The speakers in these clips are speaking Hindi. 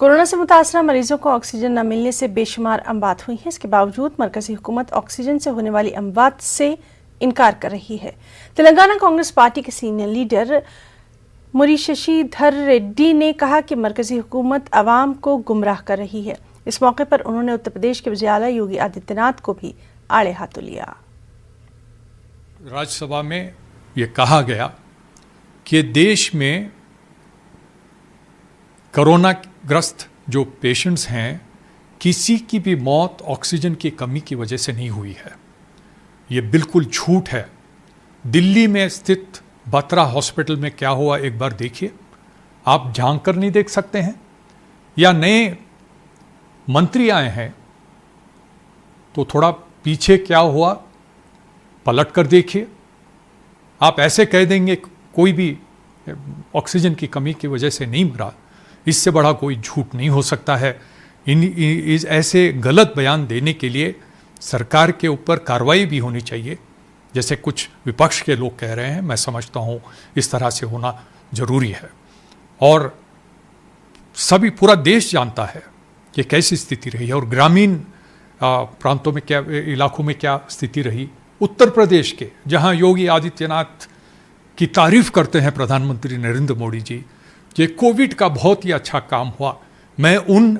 कोरोना से मुतासरा मरीजों को ऑक्सीजन न मिलने से बेशुमार अमवात हुई हैं। इसके बावजूद मरकजी हुकूमत ऑक्सीजन से होने वाली अमवात से इनकार कर रही है। तेलंगाना कांग्रेस पार्टी के सीनियर लीडर मुरीशशीधर रेड्डी ने कहा कि मरकजी हुकूमत अवाम को गुमराह कर रही है। इस मौके पर उन्होंने उत्तर प्रदेश के वज़ीर आला योगी आदित्यनाथ को भी आड़े हाथों लिया। राज्यसभा में ये कहा गया कि देश में कोरोना ग्रस्त जो पेशेंट्स हैं, किसी की भी मौत ऑक्सीजन की कमी की वजह से नहीं हुई है। ये बिल्कुल झूठ है। दिल्ली में स्थित बत्रा हॉस्पिटल में क्या हुआ एक बार देखिए। आप झांक कर नहीं देख सकते हैं? या नए मंत्री आए हैं तो थोड़ा पीछे क्या हुआ पलट कर देखिए। आप ऐसे कह देंगे कोई भी ऑक्सीजन की कमी की वजह से नहीं मरा, इससे बड़ा कोई झूठ नहीं हो सकता है। ऐसे गलत बयान देने के लिए सरकार के ऊपर कार्रवाई भी होनी चाहिए, जैसे कुछ विपक्ष के लोग कह रहे हैं। मैं समझता हूँ इस तरह से होना जरूरी है। और सभी पूरा देश जानता है कि कैसी स्थिति रही है और ग्रामीण प्रांतों में क्या, इलाकों में क्या स्थिति रही। उत्तर प्रदेश के जहाँ योगी आदित्यनाथ की तारीफ करते हैं प्रधानमंत्री नरेंद्र मोदी जी कि कोविड का बहुत ही अच्छा काम हुआ। मैं उन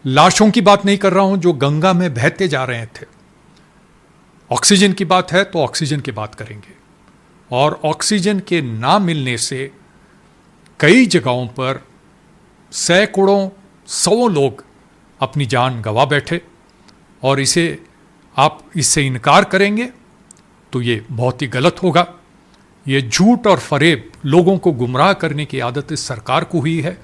लाशों की बात नहीं कर रहा हूं जो गंगा में बहते जा रहे थे। ऑक्सीजन की बात है तो ऑक्सीजन की बात करेंगे। और ऑक्सीजन के ना मिलने से कई जगहों पर सैकड़ों सौ लोग अपनी जान गंवा बैठे और आप इससे इनकार करेंगे तो ये बहुत ही गलत होगा। ये झूठ और फरेब, लोगों को गुमराह करने की आदत इस सरकार को हुई है।